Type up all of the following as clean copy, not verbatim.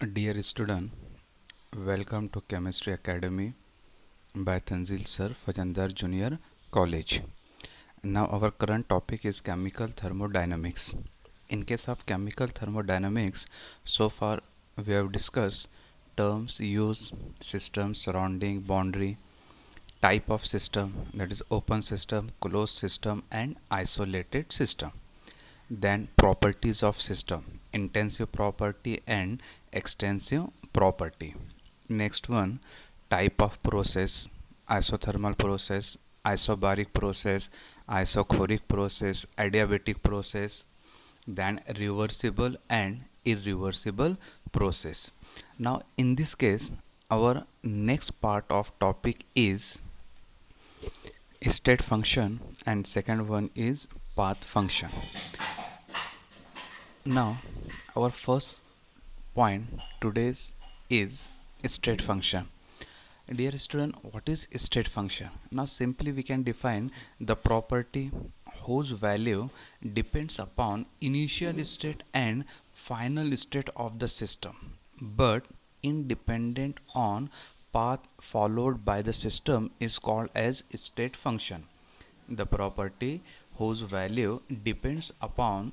Dear student, welcome to Chemistry Academy by Tanzil Sir, Fajandar Junior College. Now our current topic is chemical thermodynamics. In case of chemical thermodynamics, so far we have discussed terms, use, system, surrounding, boundary, type of system, that is open system, closed system and isolated system. Then properties of system, intensive property and extensive property. Next one, type of process, isothermal process, isobaric process, isochoric process, adiabatic process, then reversible and irreversible process. Now in this case our next part of topic is state function and second one is path function. Now our first point today's is state function. Dear student, what is state function? Now simply we can define the property whose value depends upon initial state and final state of the system, but independent on path followed by the system is called as state function. The property whose value depends upon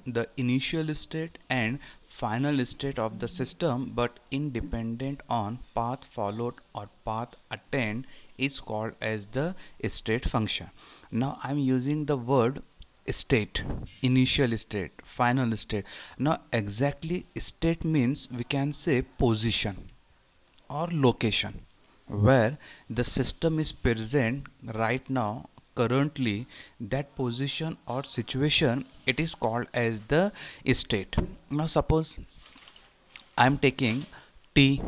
the initial state and final state of the system but independent on path followed or path attained is called as the state function. Now I'm using the word state, initial state, final state. Now exactly state means we can say position or location where the system is present right now, currently. That position or situation, it is called as the state. Now suppose I am taking tea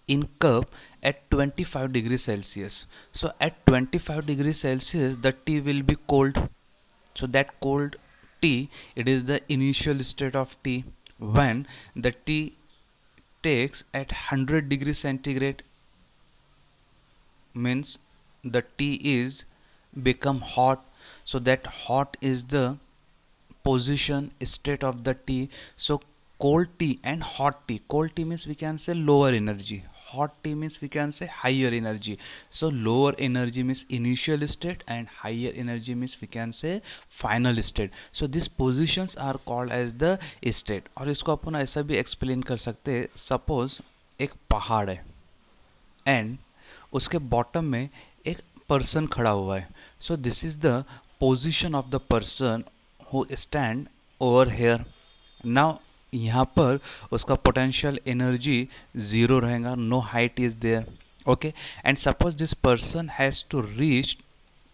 in cup at 25 degrees Celsius. So at 25 degrees Celsius the tea will be cold. So that cold tea, it is the initial state of tea. When the tea takes at 100 degrees centigrade, means the tea is become hot. So that hot is the position state of the tea. So cold tea and hot tea, cold tea means we can say lower energy, hot tea means we can say higher energy. So lower energy means initial state and higher energy means we can say final state. So these positions are called as the state. और इसको अपन ऐसा भी explain कर सकते हैं, suppose एक पहाड़ है एंड उसके बॉटम में एक पर्सन खड़ा हुआ है. So this is the position of the person who stand over here. Now यहाँ पर उसका पोटेंशियल एनर्जी ज़ीरो रहेगा, no height is there. Okay, and suppose this person has to reach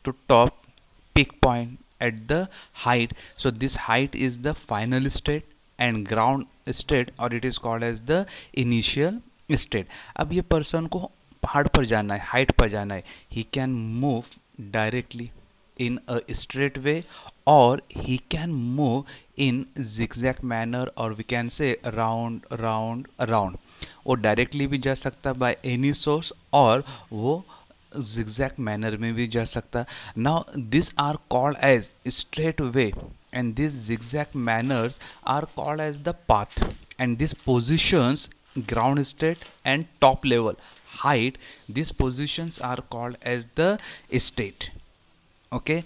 to top peak point at the height. So this height is the final state and ground state, or it is called as the initial state. अब ये person को पहाड़ पर जाना है, height पर जाना है. He can move directly in a straight way or he can move in zigzag manner, or we can say round. वो डायरेक्टली भी जा सकता है बाय एनी सोर्स और वो zigzag manner में भी जा सकता. now these are called as straight way and these zigzag manners are called as the path, and these positions, ground state and top level height, these positions are called as the state. Okay,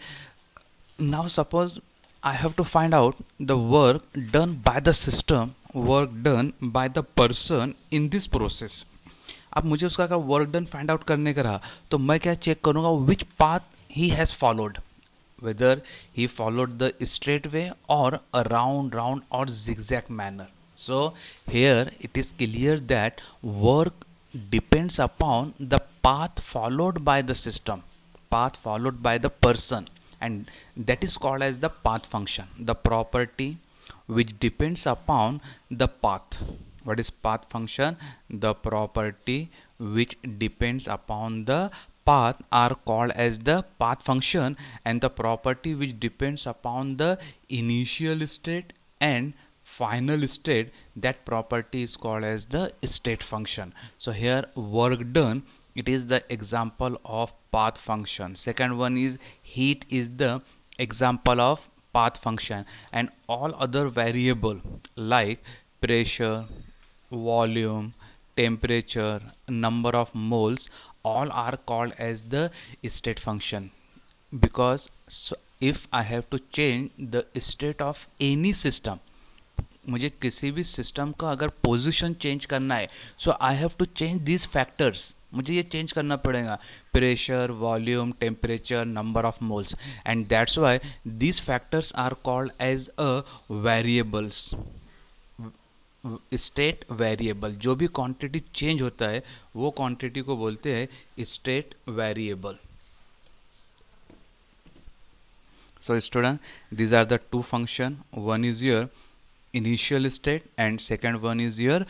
now suppose I have to find out the work done by the system, work done by the person in this process. अब मुझे उसका का work done find out करने का रहा तो मैं क्या चेक करूँगा, विच path he has followed, whether he followed the straight way or a round or zigzag manner. So here it is clear that work depends upon the path followed by the system, path followed by the person, and that is called as the path function, the property which depends upon the path. What is path function? The property which depends upon the path are called as the path function, and the property which depends upon the initial state and final state, that property is called as the state function. So here work done, it is the example of path function. Second one is heat is the example of path function, and all other variable like pressure, volume, temperature, number of moles, all are called as the state function. Because if I have to change the state of any system, मुझे किसी भी system का अगर position change करना है, so I have to change this factors, मुझे ये change करना पड़ेगा, pressure, volume, temperature, number of moles, and that's why these factors are called as a variables. State variable, जो भी क्वांटिटी चेंज होता है वो क्वांटिटी को बोलते हैं state variable. So student, these are the two function. One is your initial state and second one is your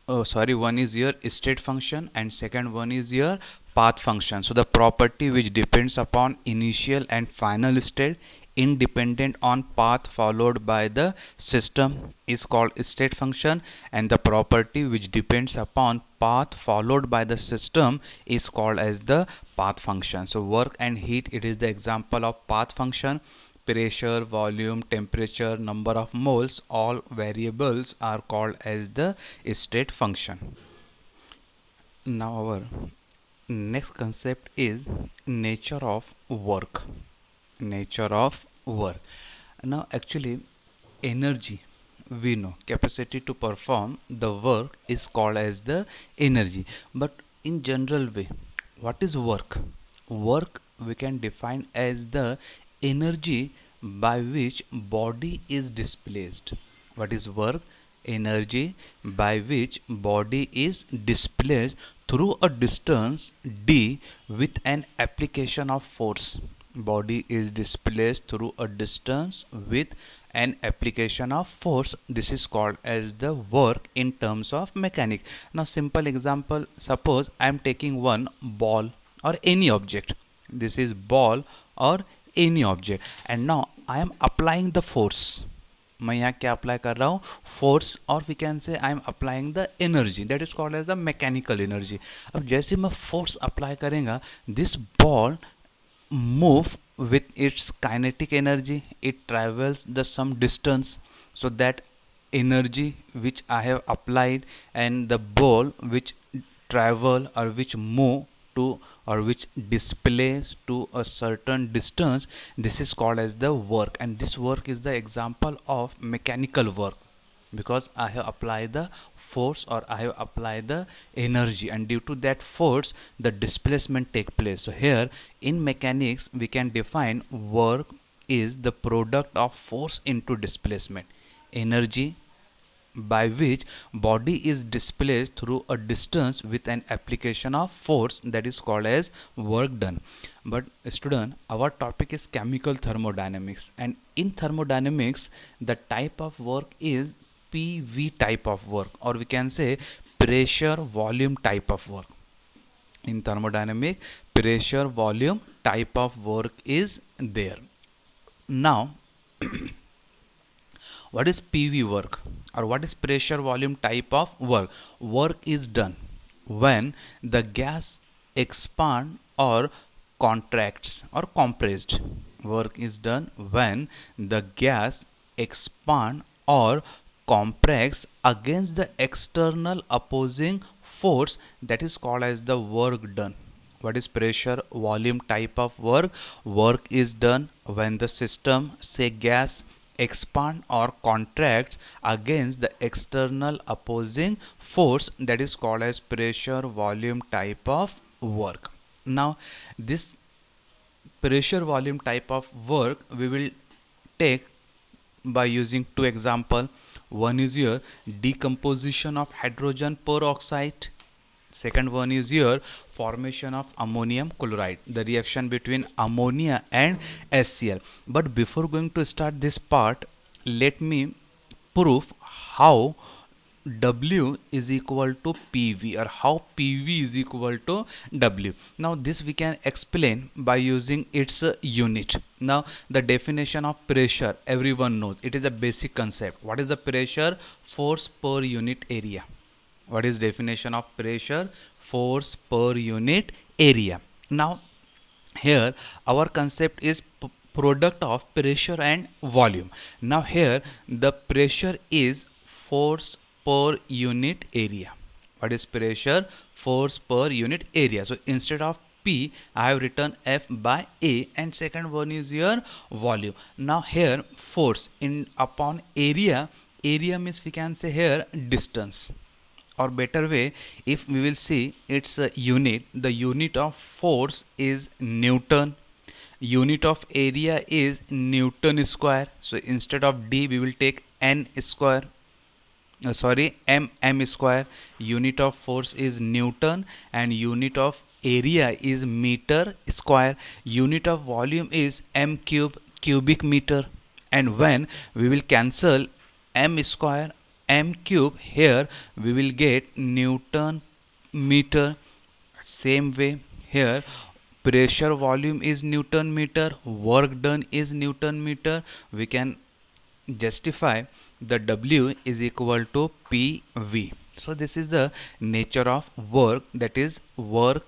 one is your state function and second one is your path function. So the property which depends upon initial and final state independent on path followed by the system is called state function, and the property which depends upon path followed by the system is called as the path function. So work and heat, it is the example of path function. Pressure, volume, temperature, number of moles, all variables are called as the state function. Now our next concept is nature of work. Nature of work. Now actually energy, we know capacity to perform the work is called as the energy, but in general way, what is work? Work we can define as the energy by which body is displaced. What is work? Energy by which body is displaced through a distance d with an application of force. Body is displaced through a distance with an application of force. This is called as the work in terms of mechanics. Now simple example, suppose I am taking one ball or any object. This is ball or any object, and now I am applying the force. मैं यहाँ क्या apply कर रहा हूँ? Force, और we can say I am applying the energy, that is called as the mechanical energy. अब जैसे मैं फोर्स अप्लाई करेंगे, this ball move with its kinetic energy, it travels the some distance, so that energy which I have applied and the ball which travel or which move to or which displays to a certain distance, this is called as the work, and this work is the example of mechanical work, because I have applied the force or I have applied the energy, and due to that force the displacement take place. So here in mechanics we can define work is the product of force into displacement, energy by which body is displaced through a distance with an application of force, that is called as work done. But student, our topic is chemical thermodynamics, and in thermodynamics the type of work is PV type of work, or we can say pressure volume type of work. In thermodynamic, pressure volume type of work is there. Now what is PV work, or what is pressure volume type of work? Work is done when the gas expand or contracts or compressed. Work is done when the gas expand or compress against the external opposing force, that is called as the work done. What is pressure volume type of work? Work is done when the system, say gas, expand or contracts against the external opposing force, that is called as pressure volume type of work. Now this pressure volume type of work we will take by using two example. One is your decomposition of hydrogen peroxide, second one is your formation of ammonium chloride, the reaction between ammonia and HCl. But before going to start this part, let me prove how W is equal to PV, or how PV is equal to W. Now this we can explain by using its unit. Now the definition of pressure everyone knows, it is a basic concept. What is the pressure? Force per unit area. What is definition of pressure? Force per unit area. Now here our concept is product of pressure and volume. Now here the pressure is force per unit area. What is pressure? Force per unit area. So instead of P, I have written F by A, and second one is your volume. Now here force in upon area. Area means we can say here distance, or better way, if we will see its a unit, the unit of force is Newton, unit of area is Newton square. So instead of D we will take N square, m square. Unit of force is Newton and unit of area is meter square. Unit of volume is m cube, cubic meter. And when we will cancel m square, m cube, here we will get Newton meter. Same way here, pressure volume is Newton meter, work done is Newton meter. We can justify the W is equal to PV. So this is the nature of work, that is work,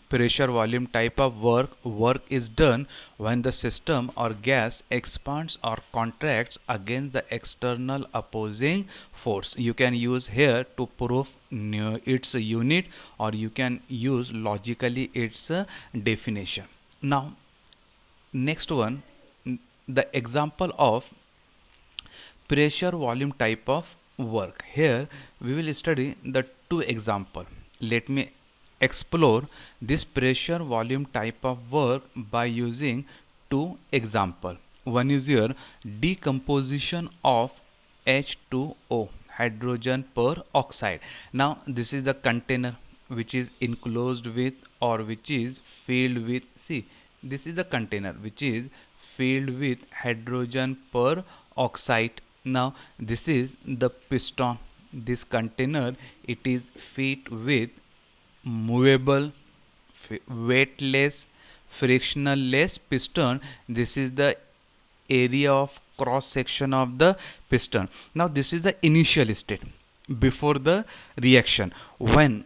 pressure volume type of work. Work is done when the system or gas expands or contracts against the external opposing force. You can use here to prove its unit, or you can use logically its definition. Now next one, the example of pressure volume type of work. Here we will study the two example. Let me explore this pressure volume type of work by using two example. One is your decomposition of H2O, hydrogen peroxide. Now this is the container which is enclosed with, or which is filled with, see, this is the container which is filled with hydrogen peroxide. Now this is the piston. This container, it is filled with movable, weightless, frictionless piston. This is the area of cross section of the piston. Now this is the initial state before the reaction. When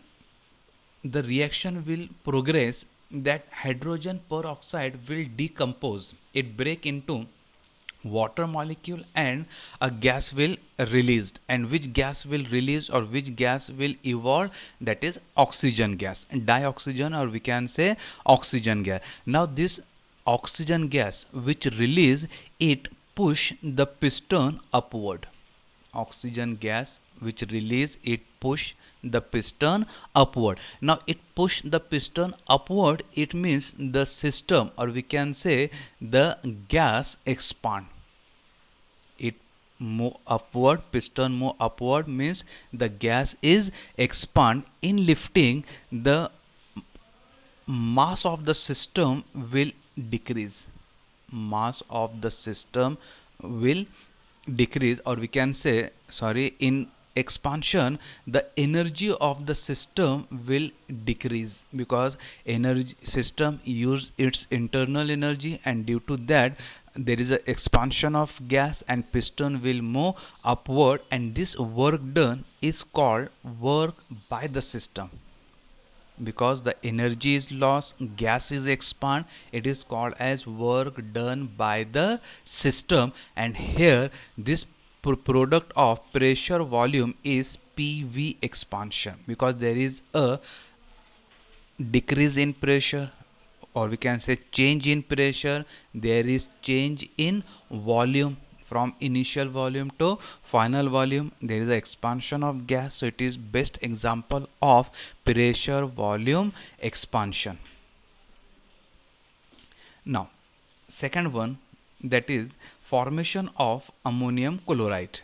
the reaction will progress, that hydrogen peroxide will decompose, it break into water molecule, and a gas will released. And which gas will release, or which gas will evolve? That is oxygen gas, dioxygen, or we can say oxygen gas. Now this oxygen gas which release, it push the piston upward. Oxygen gas which release, it push the piston upward. Now it push the piston upward, it means the system, or we can say the gas expand. It move upward, piston move upward, means the gas is expand. In lifting, the mass of the system will decrease. Mass of the system will decrease, or we can say, sorry, in expansion, the energy of the system will decrease, because energy system use its internal energy, and due to that there is a expansion of gas and piston will move upward, and this work done is called work by the system. Because the energy is lost, gas is expand, it is called as work done by the system. And here this product of pressure volume is PV expansion, because there is a decrease in pressure, or we can say change in pressure, there is change in volume. From initial volume to final volume, there is an expansion of gas. So it is best example of pressure volume expansion. Now second one, that is formation of ammonium chloride.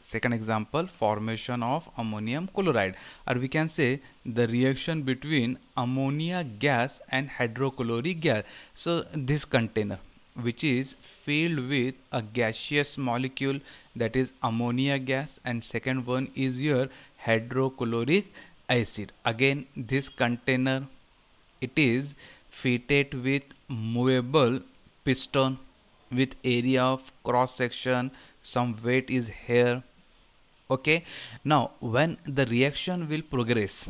Second example, formation of ammonium chloride, or we can say the reaction between ammonia gas and hydrochloric gas. So this container which is filled with a gaseous molecule, that is ammonia gas, and second one is your hydrochloric acid. Again this container, it is fitted with movable piston with area of cross section, some weight is here. Okay, now when the reaction will progress,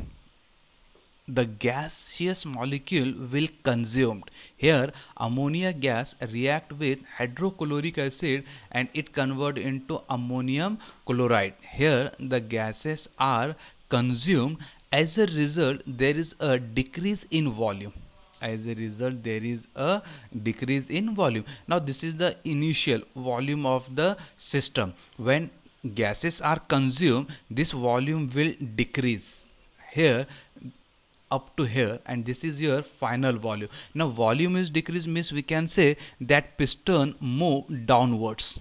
the gaseous molecule will consumed. Here ammonia gas react with hydrochloric acid and it convert into ammonium chloride. Here the gases are consumed. As a result there is a decrease in volume. As a result there is a decrease in volume. Now this is the initial volume of the system. When gases are consumed, this volume will decrease here up to here, and this is your final volume. Now volume is decreased means we can say that piston move downwards.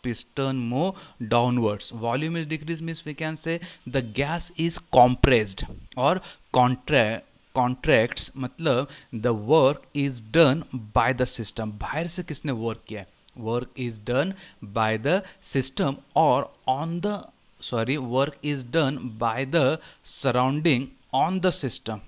Piston move downwards. Volume is decreased means we can say the gas is compressed or contracts, मतलब the work is done by the system. बाहर से किसने work किया है? Work is done by the system or on the, sorry, work is done by the surrounding on the system.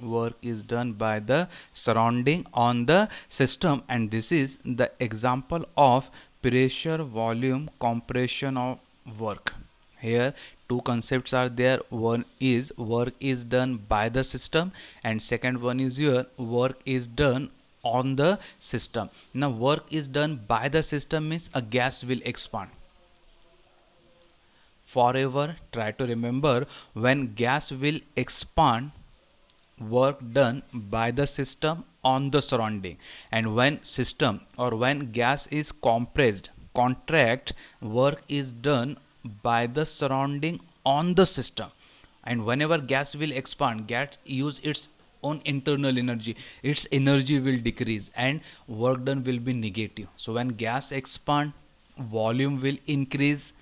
Work is done by the surrounding on the system, and this is the example of pressure volume compression of work. Here two concepts are there. One is work is done by the system, and second one is your work is done on the system. Now work is done by the system means a gas will expand. Forever try to remember, when gas will expand, work done by the system on the surrounding, and when system or when gas is compressed, contract, work is done by the surrounding on the system. And whenever gas will expand, gas use its own internal energy, its energy will decrease and work done will be negative. So when gas expand, volume will increase,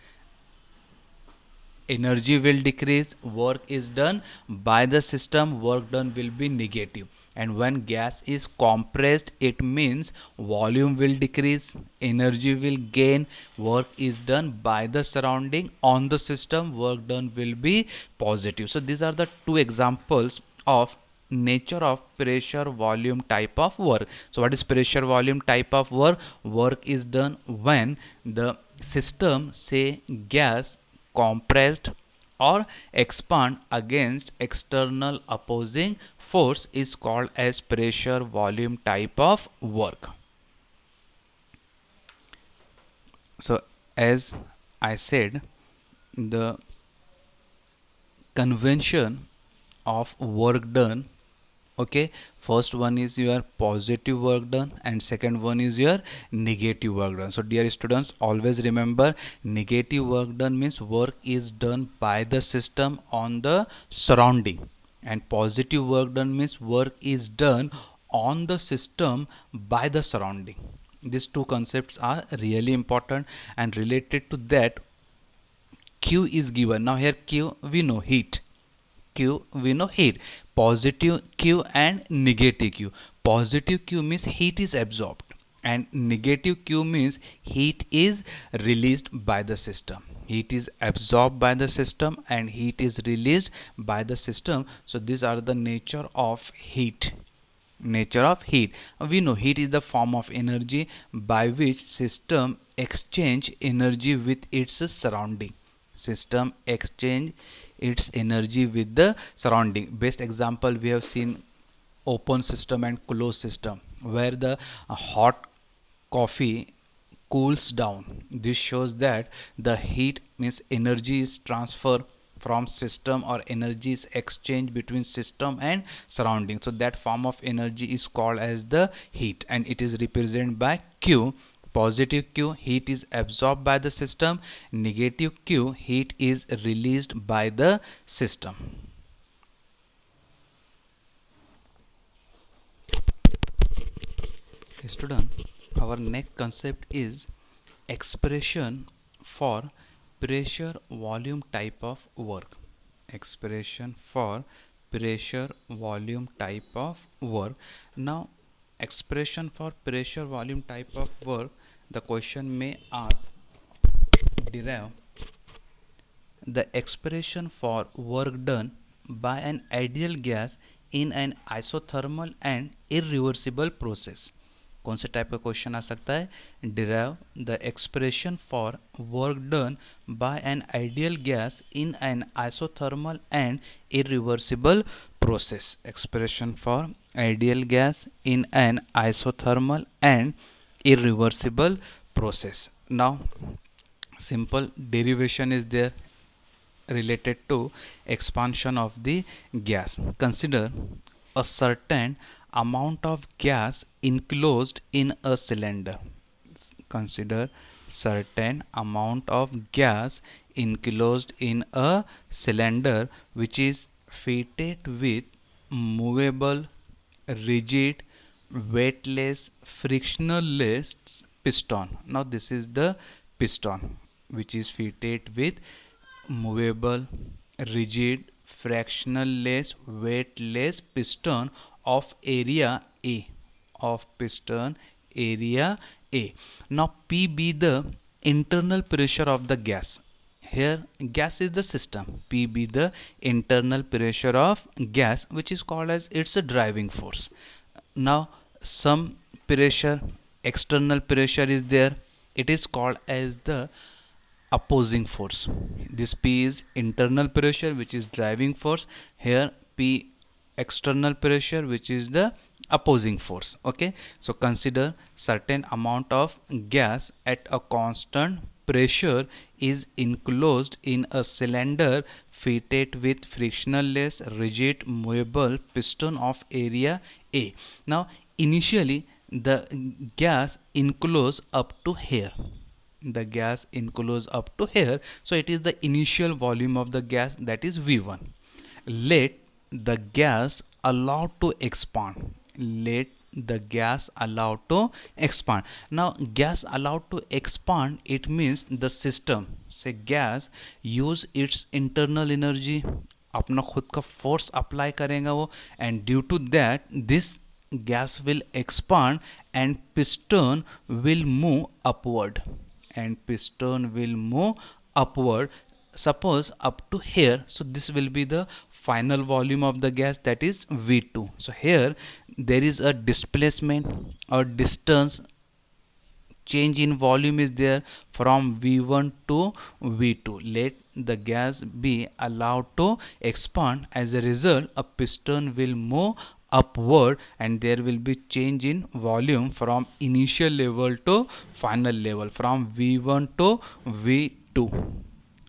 energy will decrease, work is done by the system, work done will be negative. And when gas is compressed, it means volume will decrease, energy will gain, work is done by the surrounding on the system, work done will be positive. So these are the two examples of nature of pressure volume type of work. So what is pressure volume type of work? Work is done when the system, say gas, compressed or expand against external opposing force is called as pressure volume type of work. So as I said, the convention of work done, okay, first one is your positive work done and second one is your negative work done. So dear students, always remember, negative work done means work is done by the system on the surrounding, and positive work done means work is done on the system by the surrounding. These two concepts are really important, and related to that, Q is given. Now here Q we know, heat. Q we know, heat. Positive Q and negative Q. Positive Q means heat is absorbed and negative Q means heat is released by the system. Heat is absorbed by the system and heat is released by the system. So these are the nature of heat. Nature of heat. We know heat is the form of energy by which system exchange energy with its surrounding. System exchange its energy with the surrounding. Best example we have seen open system and closed system, where the hot coffee cools down. This shows that the heat means energy is transfer from system or energy is exchange between system and surrounding. So that form of energy is called as the heat, and it is represented by Q. Positive Q, heat is absorbed by the system. Negative Q, heat is released by the system. Students, our next concept is expression for pressure volume type of work. Expression for pressure volume type of work. Now expression for pressure volume type of work, the question may ask, derive the expression for work done by an ideal gas in an isothermal and irreversible process. कौन से type का question आ सकता है? Derive the expression for work done by an ideal gas in an isothermal and irreversible process. Expression for ideal gas in an isothermal and irreversible process. Now simple derivation is there related to expansion of the gas. Consider a certain amount of gas enclosed in a cylinder. Consider certain amount of gas enclosed in a cylinder which is fitted with movable, rigid, weightless, frictionless piston. Now this is the piston which is fitted with movable, rigid, frictionless, weightless piston of area A, of piston area A. Now P be the internal pressure of the gas. Here gas is the system. P be the internal pressure of gas, which is called as its a driving force. Now some pressure, external pressure is there. It is called as the opposing force. This P is internal pressure which is driving force. Here P external pressure which is the opposing force. Okay, so consider certain amount of gas at a constant pressure is enclosed in a cylinder fitted with frictionless rigid movable piston of area A. Now initially the gas enclosed up to here, the gas enclosed up to here, so it is the initial volume of the gas, that is V1. Let the gas allowed to expand, let the gas allowed to expand. Now gas allowed to expand, it means the system say gas use its internal energy, अपना खुद का force apply करेगा वो, and due to that this gas will expand and piston will move upward, and piston will move upward, suppose up to here. So this will be the final volume of the gas, that is V2. So here there is a displacement or distance change in volume is there from V1 to V2. Let the gas be allowed to expand. As a result, a piston will move upward and there will be change in volume from initial level to final level, from V1 to V2.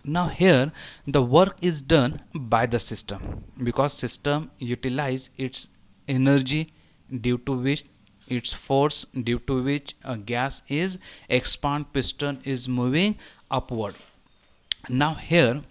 Now here the work is done by the system, because system utilize its energy due to which its force, due to which a gas is expand, piston is moving upward. Now here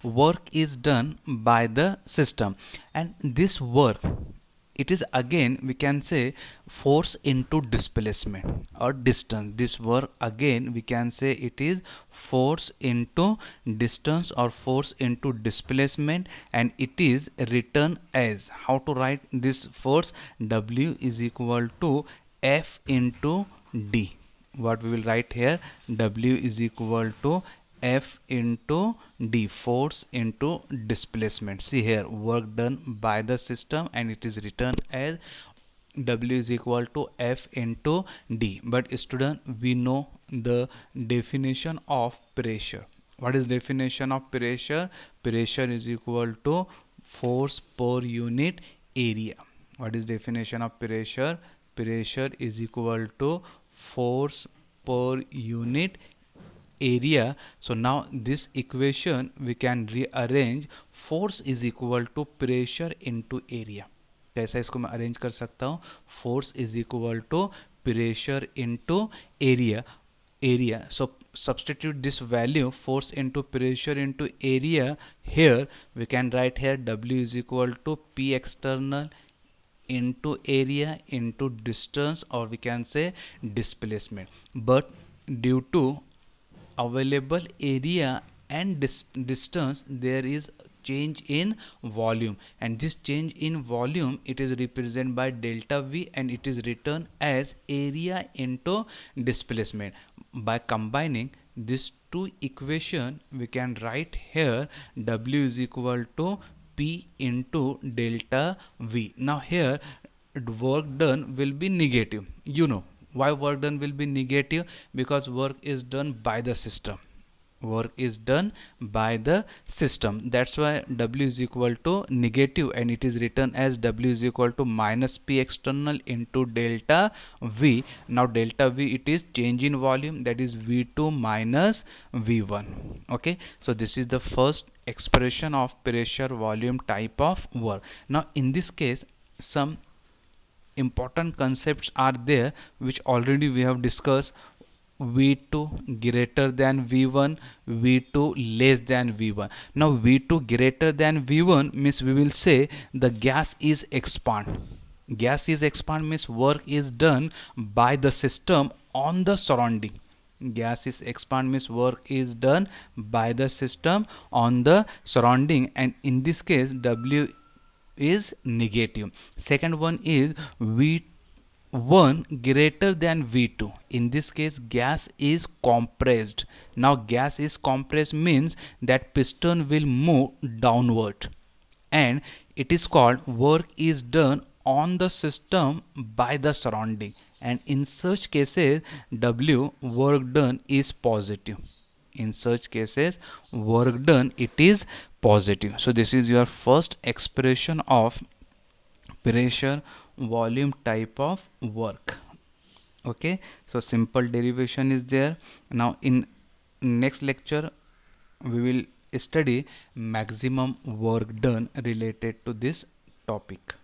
work is done by the system, and this work, it is again we can say force into displacement or distance. This work again we can say it is force into distance or force into displacement, and it is written as, how to write this force? W is equal to F into D. What we will write here? W is equal to F into D, force into displacement. See here, work done by the system, and it is written as W is equal to F into D. But student, we know the definition of pressure. What is definition of pressure? Pressure is equal to force per unit area. What is definition of pressure? Pressure is equal to force per unit area. So now this equation we can rearrange, force is equal to pressure into area. कैसा इसको मैं arrange कर सकता हूँ? Force is equal to pressure into area. So substitute this value, force into pressure into area. Here we can write here W is equal to P external into area into distance, or we can say displacement. But due to available area and distance, there is change in volume, and this change in volume, it is represented by delta V, and it is written as area into displacement. by combining these two equation we can write here W is equal to P into delta V. Now here work done will be negative. You know why work done will be negative? Because work is done by the system. Work is done by the system. That's why W is equal to negative, and it is written as W is equal to minus P external into delta V. Now delta V, it is change in volume, that is V2 minus V1. Okay, so this is the first expression of pressure volume type of work. Now in this case some important concepts are there which already we have discussed. V2 greater than V1, V2 less than V1. Now V2 greater than V1 means we will say the gas is expand. Gas is expand means work is done by the system on the surrounding. Gas is expand means work is done by the system on the surrounding, and in this case W is negative. Second one is V1 greater than V2. In this case gas is compressed. Now gas is compressed means that piston will move downward, and it is called work is done on the system by the surrounding, and in such cases W work done is positive. In such cases work done it is positive. So this is your first expression of pressure volume type of work. Okay, so simple derivation is there. Now in next lecture we will study maximum work done related to this topic.